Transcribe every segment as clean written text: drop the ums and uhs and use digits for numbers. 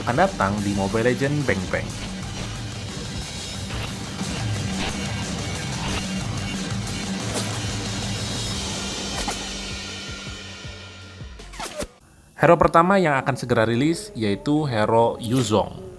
akan datang di Mobile Legends Bang Bang. Hero pertama yang akan segera rilis yaitu hero Yuzong.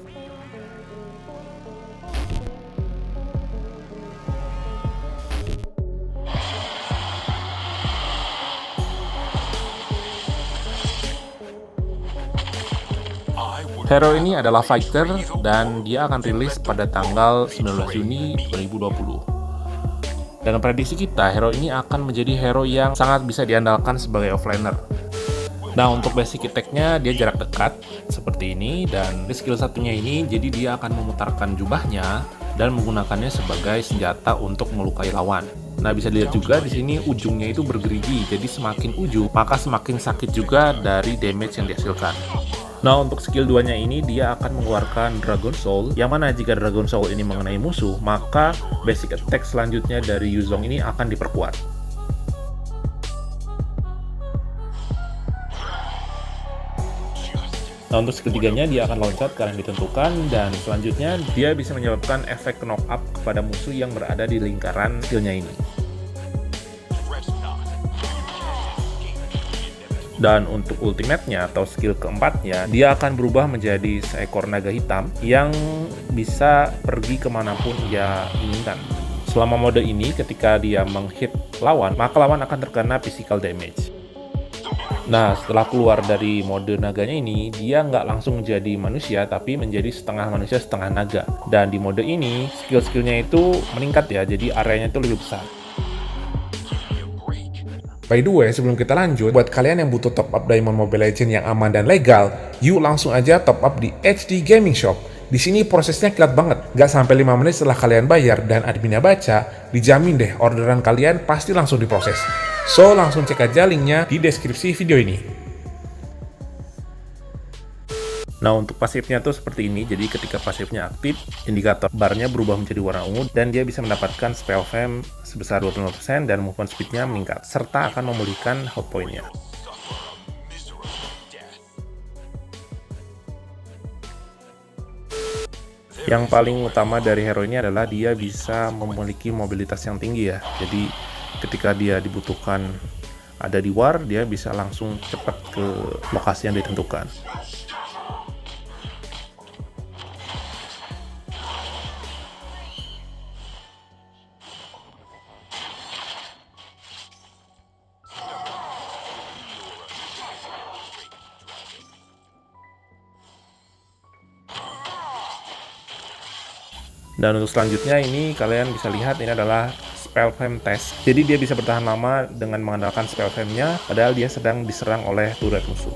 Hero ini adalah fighter dan dia akan rilis pada tanggal 19 Juni 2020. Dan prediksi kita, hero ini akan menjadi hero yang sangat bisa diandalkan sebagai offlaner. Nah, untuk basic attack-nya dia jarak dekat seperti ini, dan di skill satunya ini jadi dia akan memutarkan jubahnya dan menggunakannya sebagai senjata untuk melukai lawan. Nah, bisa dilihat juga di sini ujungnya itu bergerigi, jadi semakin ujung maka semakin sakit juga dari damage yang dihasilkan. Nah, untuk skill 2-nya ini dia akan mengeluarkan Dragon Soul, yang mana jika Dragon Soul ini mengenai musuh, maka basic attack selanjutnya dari Yuzong ini akan diperkuat. Nah, untuk skill 3-nya dia akan loncat ke arah yang ditentukan, dan selanjutnya dia bisa menyebabkan efek knock up kepada musuh yang berada di lingkaran skillnya ini. Dan untuk ultimate-nya atau skill keempatnya, dia akan berubah menjadi seekor naga hitam yang bisa pergi kemanapun ia inginkan. Selama mode ini, ketika dia menghit lawan, maka lawan akan terkena physical damage. Nah, setelah keluar dari mode naganya ini, dia nggak langsung jadi manusia, tapi menjadi setengah manusia, setengah naga. Dan di mode ini, skill-skillnya itu meningkat ya, jadi areanya itu lebih besar. By the way, sebelum kita lanjut, buat kalian yang butuh top up Diamond Mobile Legends yang aman dan legal, yuk langsung aja top up di HD Gaming Shop. Di sini prosesnya kilat banget, gak sampai 5 menit setelah kalian bayar dan adminnya baca, dijamin deh orderan kalian pasti langsung diproses. So, langsung cek aja linknya di deskripsi video ini. Nah, untuk pasifnya tuh seperti ini, jadi ketika pasifnya aktif, indikator barnya berubah menjadi warna ungu, dan dia bisa mendapatkan spell fam sebesar 25% dan movement speed-nya meningkat, serta akan memulihkan hot point-nya. Yang paling utama dari hero ini adalah dia bisa memiliki mobilitas yang tinggi ya, jadi ketika dia dibutuhkan ada di war, dia bisa langsung cepat ke lokasi yang ditentukan. Dan untuk selanjutnya ini kalian bisa lihat ini adalah spell fam test. Jadi dia bisa bertahan lama dengan mengandalkan spell fam-nya padahal dia sedang diserang oleh turret musuh.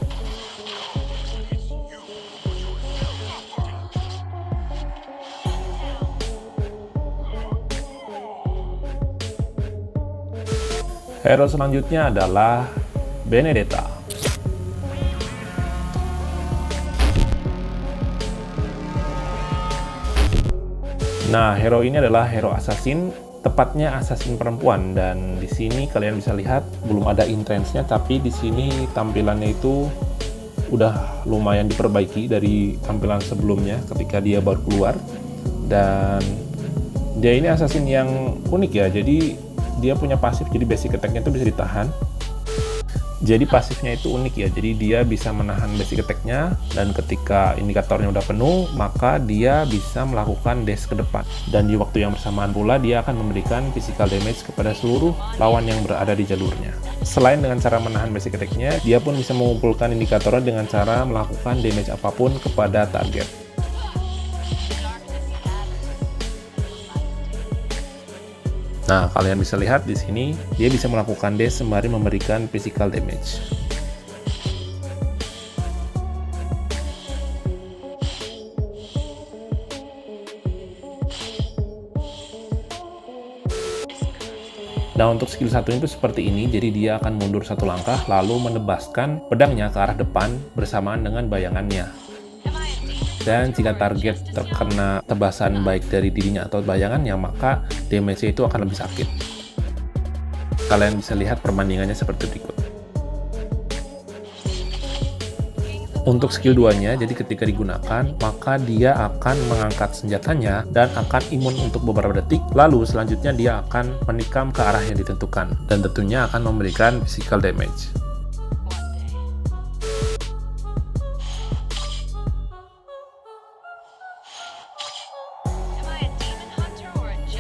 Hero selanjutnya adalah Benedetta. Nah, hero ini adalah hero assassin, tepatnya assassin perempuan, dan di sini kalian bisa lihat belum ada intense-nya, tapi di sini tampilannya itu udah lumayan diperbaiki dari tampilan sebelumnya ketika dia baru keluar. Dan dia ini assassin yang unik ya, jadi dia punya pasif, jadi basic attack-nya itu bisa ditahan. Jadi pasifnya itu unik ya, jadi dia bisa menahan basic attack-nya, dan ketika indikatornya udah penuh, maka dia bisa melakukan dash ke depan. Dan di waktu yang bersamaan pula, dia akan memberikan physical damage kepada seluruh lawan yang berada di jalurnya. Selain dengan cara menahan basic attack-nya, dia pun bisa mengumpulkan indikatornya dengan cara melakukan damage apapun kepada target. Nah, kalian bisa lihat di sini, dia bisa melakukan dash sembari memberikan physical damage. Nah, untuk skill satunya itu seperti ini, jadi dia akan mundur satu langkah, lalu menebaskan pedangnya ke arah depan bersamaan dengan bayangannya. Dan jika target terkena tebasan baik dari dirinya atau bayangannya, maka damage-nya itu akan lebih sakit. Kalian bisa lihat perbandingannya seperti berikut. Untuk skill 2-nya, jadi ketika digunakan, maka dia akan mengangkat senjatanya dan akan imun untuk beberapa detik, lalu selanjutnya dia akan menikam ke arah yang ditentukan, dan tentunya akan memberikan physical damage.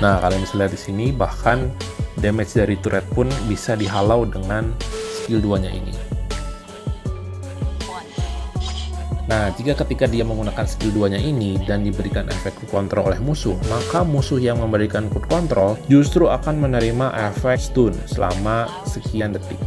Nah, kalian bisa lihat di sini, bahkan damage dari turret pun bisa dihalau dengan skill 2-nya ini. Nah, jika ketika dia menggunakan skill 2-nya ini dan diberikan efek cruise control oleh musuh, maka musuh yang memberikan cruise control justru akan menerima efek stun selama sekian detik.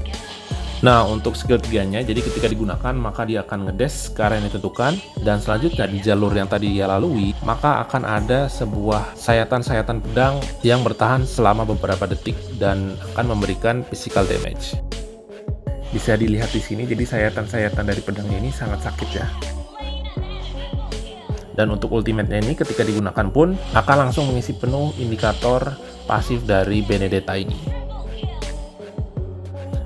Nah, untuk skill 3-nya, jadi ketika digunakan, maka dia akan ngedash ke arah yang ditentukan, dan selanjutnya di jalur yang tadi dia lalui, maka akan ada sebuah sayatan-sayatan pedang yang bertahan selama beberapa detik dan akan memberikan physical damage. Bisa dilihat di sini, jadi sayatan-sayatan dari pedangnya ini sangat sakit ya. Dan untuk ultimate-nya ini ketika digunakan pun akan langsung mengisi penuh indikator pasif dari Benedetta ini.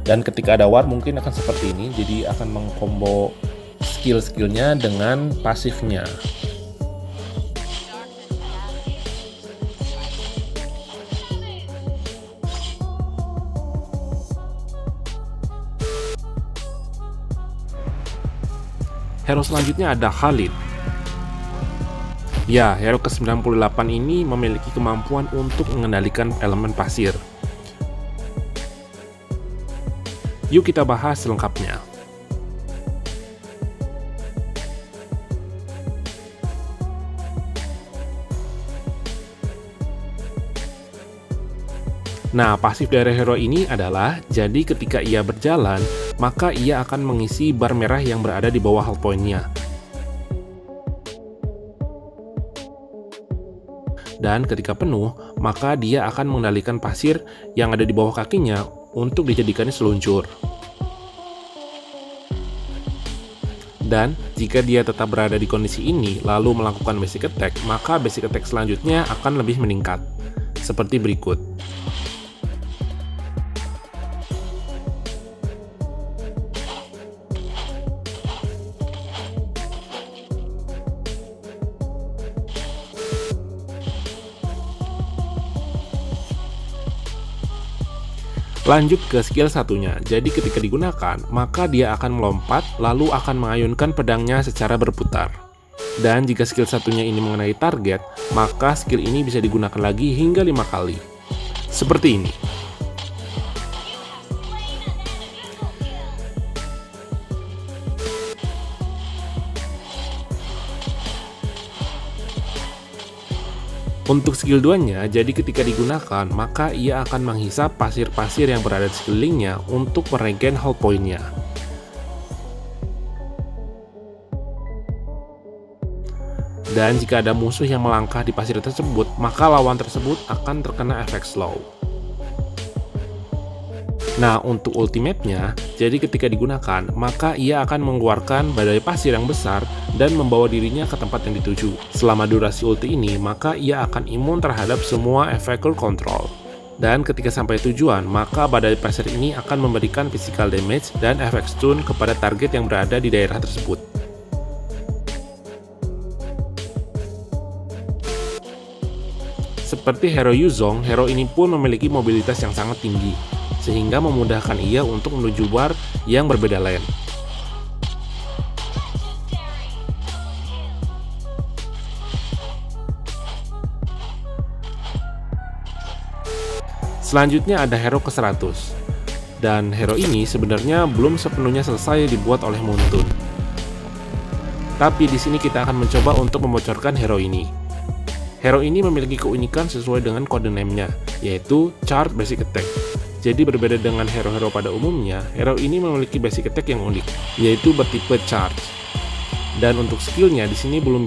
Dan ketika ada war mungkin akan seperti ini, jadi akan mengkombo skill-skillnya dengan pasifnya. Hero selanjutnya ada Khalid. Ya, hero ke-98 ini memiliki kemampuan untuk mengendalikan elemen pasir. Yuk kita bahas selengkapnya. Nah, pasif dari hero ini adalah, jadi ketika ia berjalan, maka ia akan mengisi bar merah yang berada di bawah health point-nya. Dan ketika penuh, maka dia akan mengendalikan pasir yang ada di bawah kakinya untuk dijadikannya seluncur. Dan jika dia tetap berada di kondisi ini, lalu melakukan basic attack, maka basic attack selanjutnya akan lebih meningkat, seperti berikut. Lanjut ke skill satunya, jadi ketika digunakan, maka dia akan melompat, lalu akan mengayunkan pedangnya secara berputar. Dan jika skill satunya ini mengenai target, maka skill ini bisa digunakan lagi hingga 5 kali. Seperti ini. Untuk skill 2-nya, jadi ketika digunakan, maka ia akan menghisap pasir-pasir yang berada di sekelilingnya untuk meregen health point-nya. Dan jika ada musuh yang melangkah di pasir tersebut, maka lawan tersebut akan terkena efek slow. Nah, untuk ultimate-nya, jadi ketika digunakan, maka ia akan mengeluarkan badai pasir yang besar dan membawa dirinya ke tempat yang dituju. Selama durasi ulti ini, maka ia akan imun terhadap semua efek cruise control. Dan ketika sampai tujuan, maka badai pasir ini akan memberikan physical damage dan efek stun kepada target yang berada di daerah tersebut. Seperti hero Yuzong, hero ini pun memiliki mobilitas yang sangat tinggi, sehingga memudahkan ia untuk menuju bar yang berbeda lane. Selanjutnya ada hero ke-100. Dan hero ini sebenarnya belum sepenuhnya selesai dibuat oleh Muntun. Tapi di sini kita akan mencoba untuk membocorkan hero ini. Hero ini memiliki keunikan sesuai dengan kode name-nya, yaitu Charge Basic Attack. Jadi berbeda dengan hero-hero pada umumnya, hero ini memiliki basic attack yang unik, yaitu bertipe charge. Dan untuk skillnya di sini belum